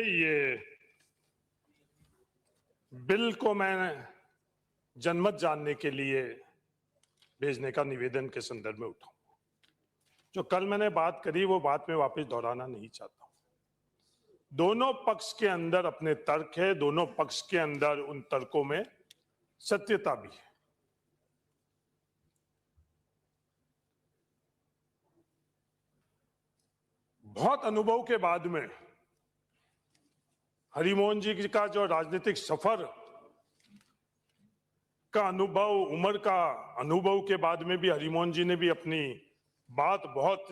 ये बिल को मैं जनमत जानने के लिए भेजने का निवेदन के संदर्भ में उठाऊंगा। जो कल मैंने बात करी वो बात में वापस दोहराना नहीं चाहता हूं। दोनों पक्ष के अंदर अपने तर्क है, दोनों पक्ष के अंदर उन तर्कों में सत्यता भी है। बहुत अनुभव के बाद में हरिमोहन जी का जो राजनीतिक सफर का अनुभव, उम्र का अनुभव के बाद में भी हरिमोहन जी ने भी अपनी बात बहुत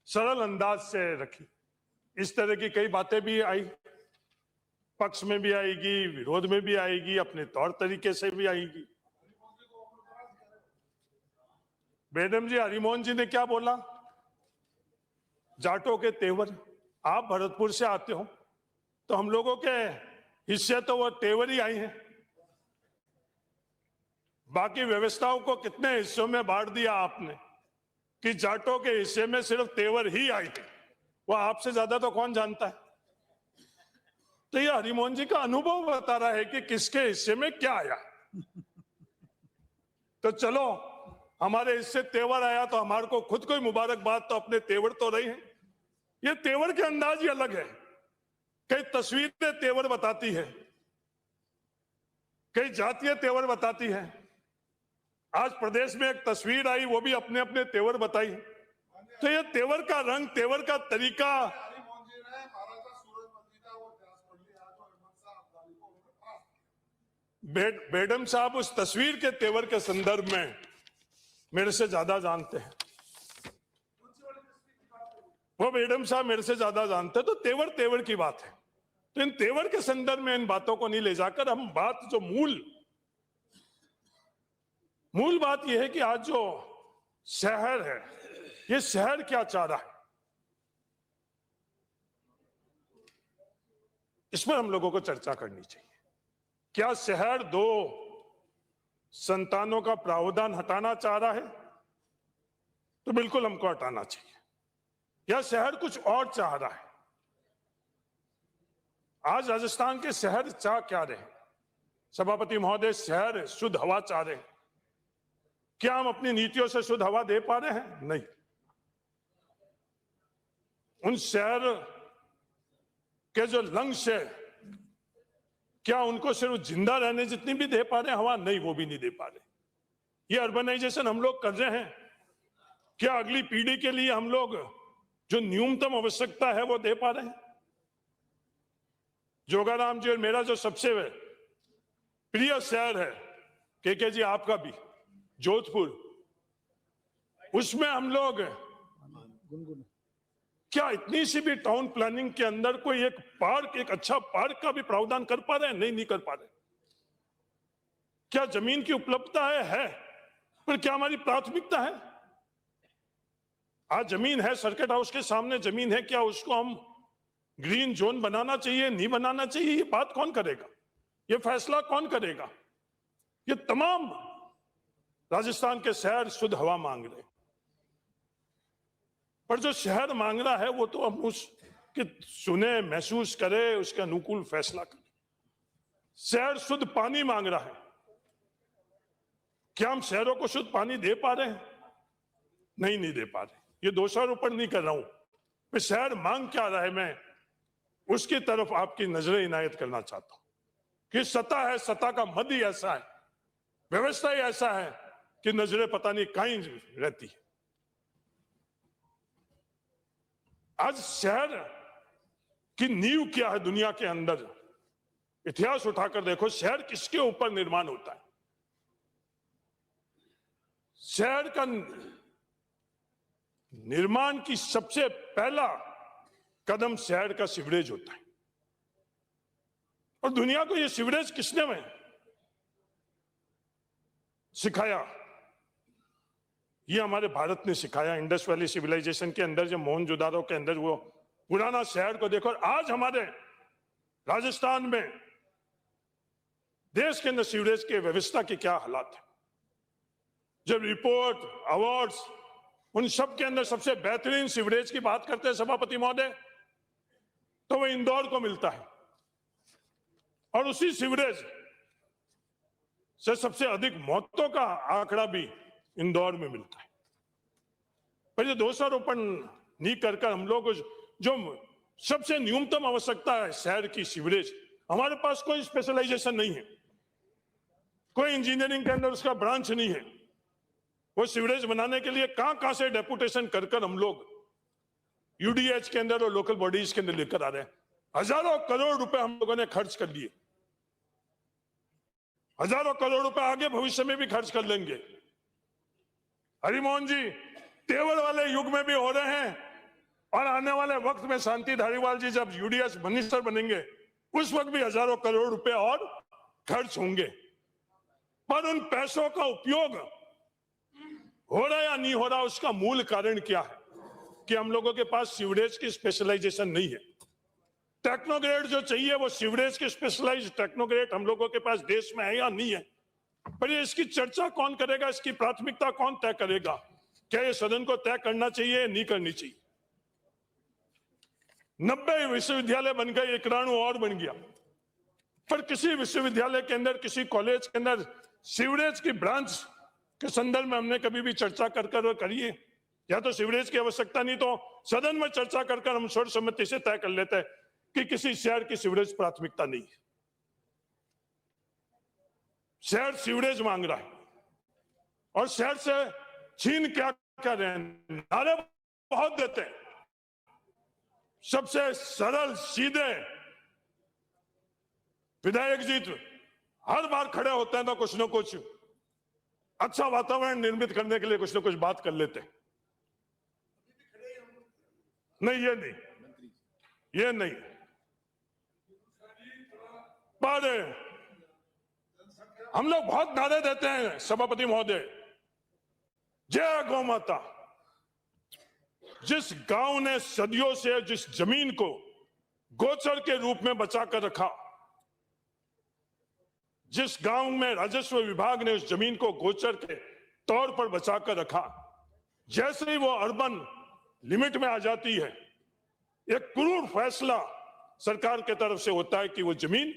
सरल अंदाज से रखी। इस तरह की कई बातें भी आई, पक्ष में भी आएगी, विरोध में भी आएगी, अपने तौर तरीके से भी आएगी। मैडम जी, हरिमोहन जी ने क्या बोला? जाटों के तेवर। आप भरतपुर से आते हो तो हम लोगों के हिस्से तो वो तेवर ही आई हैं। बाकी व्यवस्थाओं को कितने हिस्सों में बांट दिया आपने कि जाटों के हिस्से में सिर्फ तेवर ही आई है। वो आपसे ज्यादा तो कौन जानता है। तो ये हरिमोहन जी का अनुभव बता रहा है कि किसके हिस्से में क्या आया। तो चलो, हमारे हिस्से तेवर आया तो हमारे को खुद को ही मुबारकबाद, तो अपने तेवर तो रही है। ये तेवर के अंदाज ही अलग है। कई तस्वीरें तेवर बताती है, कई जातीय तेवर बताती है। आज प्रदेश में एक तस्वीर आई, वो भी अपने अपने तेवर बताई। तो ये तेवर का रंग, तेवर का तरीका, बेडम साहब उस तस्वीर के तेवर के संदर्भ में मेरे से ज्यादा जानते हैं। वो बेडम साहब मेरे से ज्यादा जानते हैं। तो तेवर तेवर की बात है। तो इन तेवर के संदर्भ में इन बातों को नहीं ले जाकर हम बात, जो मूल बात यह है कि आज जो शहर है, ये शहर क्या चाह रहा है, इस पर हम लोगों को चर्चा करनी चाहिए। क्या शहर 2 संतानों का प्रावधान हटाना चाह रहा है? तो बिल्कुल हमको हटाना चाहिए। या शहर कुछ और चाह रहा है? आज राजस्थान के शहर चाह क्या रहे? सभापति महोदय, शहर शुद्ध हवा चाह रहे हैं। क्या हम अपनी नीतियों से शुद्ध हवा दे पा रहे हैं? नहीं। उन शहर के जो लंग्स है, क्या उनको सिर्फ जिंदा रहने जितनी भी दे पा रहे हैं हवा? नहीं, वो भी नहीं दे पा रहे। ये अर्बनाइजेशन हम लोग कर रहे हैं, क्या अगली पीढ़ी के लिए हम लोग जो न्यूनतम आवश्यकता है वो दे पा रहे हैं? जोगाराम जी और मेरा जो सबसे प्रिय शहर है, के जी आपका भी, जोधपुर, उसमें हम लोग क्या इतनी सी भी टाउन प्लानिंग के अंदर कोई एक पार्क, एक अच्छा पार्क का भी प्रावधान कर पा रहे हैं? नहीं कर पा रहे। क्या जमीन की उपलब्धता है, पर क्या हमारी प्राथमिकता है? आज जमीन है, सर्किट हाउस के सामने जमीन है, क्या उसको हम ग्रीन जोन बनाना चाहिए, नहीं बनाना चाहिए? ये बात कौन करेगा? ये फैसला कौन करेगा? ये तमाम राजस्थान के शहर शुद्ध हवा मांग रहे, पर जो शहर मांग रहा है वो तो हम उसके सुने, महसूस करे, उसके अनुकूल फैसला करें। शहर शुद्ध पानी मांग रहा है, क्या हम शहरों को शुद्ध पानी दे पा रहे हैं? नहीं दे पा रहे। ये दोषारोपण नहीं कर रहा हूं, मैं शहर मांग क्या रहा है, मैं उसकी तरफ आपकी नजरें इनायत करना चाहता हूं कि सत्ता है, सत्ता का मद ही ऐसा है, व्यवस्था ही ऐसा है कि नजरें पता नहीं कहीं रहती है। आज शहर की नींव क्या है दुनिया के अंदर? इतिहास उठाकर देखो, शहर किसके ऊपर निर्माण होता है? शहर का निर्माण की सबसे पहला कदम शहर का सीवरेज होता है। और दुनिया को यह सीवरेज किसने में सिखाया? ये हमारे भारत ने सिखाया। इंडस वैली सिविलाइजेशन के अंदर, जो मोहनजोदारो के अंदर वो पुराना शहर को देखो। आज हमारे राजस्थान में देश के अंदर सीवरेज के व्यवस्था की क्या हालात है। जब रिपोर्ट, अवार्ड्स, उन सब के अंदर सबसे बेहतरीन सीवरेज की बात करते हैं सभापति महोदय, तो वो इंदौर को मिलता है, और उसी सीवरेज से सबसे अधिक मौतों का आंकड़ा भी इंदौर में मिलता है। पर ये दोषारोपण नहीं कर हम लोग जो सबसे न्यूनतम आवश्यकता है शहर की सीवरेज, हमारे पास कोई स्पेशलाइजेशन नहीं है, कोई इंजीनियरिंग के अंदर उसका ब्रांच नहीं है। वो सीवरेज बनाने के लिए कहां से डेपुटेशन कर हम लोग यूडीएच के अंदर और लोकल बॉडीज के अंदर लेकर आ रहे हैं। हजारों करोड़ रुपए हम लोगों ने खर्च कर लिए, हजारों करोड़ रुपए आगे भविष्य में भी खर्च कर लेंगे। हरिमोहन जी तेवर वाले युग में भी हो रहे हैं, और आने वाले वक्त में शांति धारीवाल जी जब यूडीएच मिनिस्टर बनेंगे उस वक्त भी हजारों करोड़ रुपए और खर्च होंगे। पर उन पैसों का उपयोग हो रहा या नहीं हो रहा, उसका मूल कारण क्या है कि हम लोगों के पास सीवरेज की स्पेशलाइजेशन नहीं है। टेक्नोग्रेड जो चाहिए वो सीवरेज के स्पेशलाइज्ड टेक्नोग्रेड हम लोगों के पास देश में है या नहीं है। पर ये इसकी चर्चा कौन करेगा, इसकी प्राथमिकता कौन तय करेगा? क्या ये सदन को तय करना चाहिए, नहीं करनी चाहिए? 90 विश्वविद्यालय बन गए, 91 और बन गया, पर किसी विश्वविद्यालय के अंदर, किसी कॉलेज के अंदर सीवरेज की ब्रांच के संदर्भ में हमने कभी भी चर्चा कर करिए? या तो सीवरेज की आवश्यकता नहीं तो सदन में चर्चा कर हम सर्वसम्मति से तय कर लेते हैं कि किसी शहर की सीवरेज प्राथमिकता नहीं है। शहर सीवरेज मांग रहा है और शहर से छीन क्या कर रहे हैं, नारे बहुत देते हैं। सबसे सरल सीधे विधायक जी हर बार खड़े होते हैं तो कुछ न कुछ अच्छा वातावरण निर्मित करने के लिए कुछ न कुछ बात कर लेते हैं। नहीं, ये नहीं। पर हम लोग बहुत नारे देते हैं सभापति महोदय, जय गौ माता। जिस गांव ने सदियों से जिस जमीन को गोचर के रूप में बचाकर रखा, जिस गांव में राजस्व विभाग ने उस जमीन को गोचर के तौर पर बचाकर रखा, जैसे ही वो अर्बन लिमिट में आ जाती है, एक क्रूर फैसला सरकार के तरफ से होता है कि वो जमीन,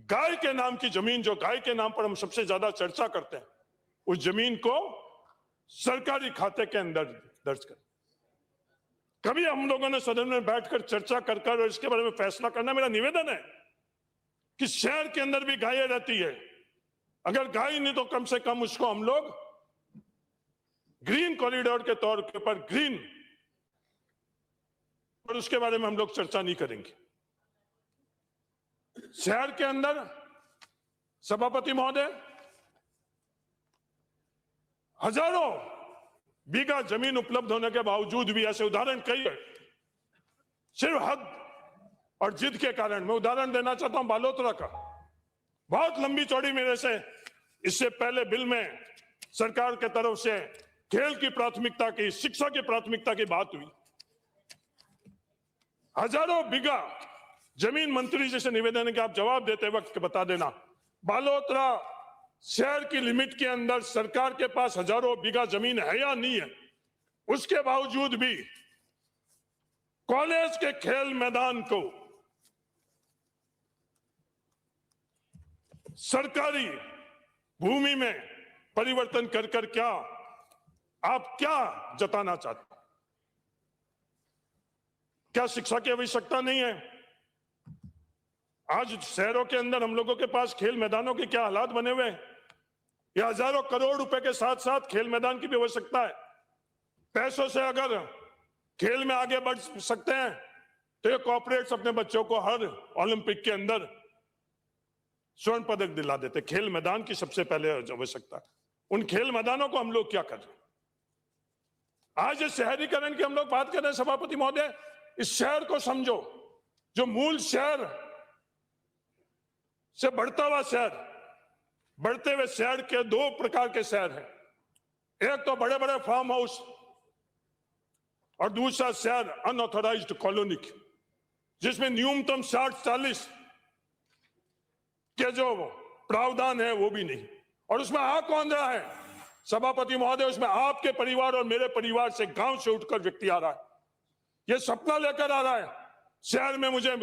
गाय के नाम की जमीन, जो गाय के नाम पर हम सबसे ज्यादा चर्चा करते हैं, उस जमीन को सरकारी खाते के अंदर दर्ज कर। कभी हम लोगों ने सदन में बैठकर चर्चा कर और इसके बारे में फैसला करना। मेरा निवेदन है कि शहर के अंदर भी गायें रहती है, अगर गाय नहीं तो कम से कम उसको हम लोग ग्रीन कॉरिडोर के तौर पर ग्रीन, और उसके बारे में हम लोग चर्चा नहीं करेंगे। शहर के अंदर सभापति महोदय हजारों बीघा जमीन उपलब्ध होने के बावजूद भी ऐसे उदाहरण कई है, सिर्फ हद और जिद के कारण। मैं उदाहरण देना चाहता हूं बालोतरा का। बहुत लंबी चौड़ी मेरे से इससे पहले बिल में सरकार के तरफ से खेल की प्राथमिकता की, शिक्षा की प्राथमिकता की बात हुई। हजारों बीघा जमीन, मंत्री जी से निवेदन है कि आप जवाब देते वक्त बता देना, बालोतरा शहर की लिमिट के अंदर सरकार के पास हजारों बीघा जमीन है या नहीं है? उसके बावजूद भी कॉलेज के खेल मैदान को सरकारी भूमि में परिवर्तन कर क्या आप क्या जताना चाहते? क्या शिक्षा की आवश्यकता नहीं है? आज शहरों के अंदर हम लोगों के पास खेल मैदानों के क्या हालात बने हुए हैं। ये हजारों करोड़ रुपए के साथ साथ खेल मैदान की भी आवश्यकता है। पैसों से अगर खेल में आगे बढ़ सकते हैं तो ये कॉर्पोरेट्स अपने बच्चों को हर ओलंपिक के अंदर स्वर्ण पदक दिला देते। खेल मैदान की सबसे पहले आवश्यकता है। उन खेल मैदानों को हम लोग क्या कर रहे हैं? आज इस शहरीकरण की हम लोग बात कर रहे हैं सभापति महोदय, इस शहर को समझो, जो मूल शहर से बढ़ता हुआ शहर, बढ़ते हुए शहर के दो प्रकार के शहर हैं। एक तो बड़े बड़े फार्म हाउस और दूसरा शहर अनऑथोराइज्ड कॉलोनी, जिसमें न्यूनतम 60-40 के जो प्रावधान है वो भी नहीं। और उसमें आ कौन रहा है सभापति महोदय? उसमें आपके परिवार और मेरे परिवार से, गांव से उठकर व्यक्ति आ रहा है। ये सपना लेकर आ रहा है शहर में मुझे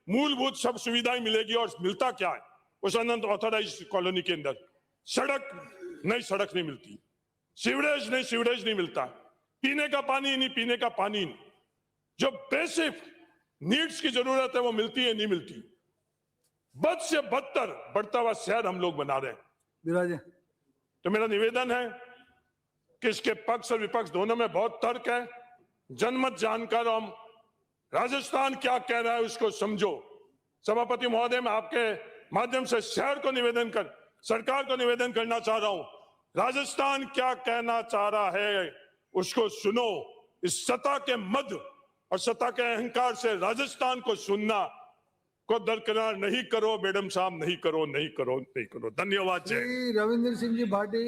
मूलभूत सब सुविधाएं मिलेगी और मिलता क्या है उस अनंत ऑथोराइज कॉलोनी के अंदर? सड़क नहीं मिलती, सीवरेज नहीं मिलता, पीने का पानी नहीं, जो बेसिक नीड्स की जरूरत है वो मिलती है नहीं मिलती। बद से बदतर बढ़ता हुआ शहर हम लोग बना रहे हैं। विराजे तो मेरा निवेदन है कि इसके पक्ष और विपक्ष दोनों में बहुत तर्क है। जनमत जानकर हम राजस्थान क्या कह रहा है उसको समझो। सभापति महोदय, मैं आपके माध्यम से शहर को निवेदन कर सरकार को निवेदन करना चाह रहा हूं, राजस्थान क्या कहना चाह रहा है उसको सुनो। इस सत्ता के मद और सत्ता के अहंकार से राजस्थान को सुनना को दरकिनार नहीं करो मैडम साहब, नहीं करो। धन्यवाद। जय। श्री रविंद्र सिंह जी भाटी।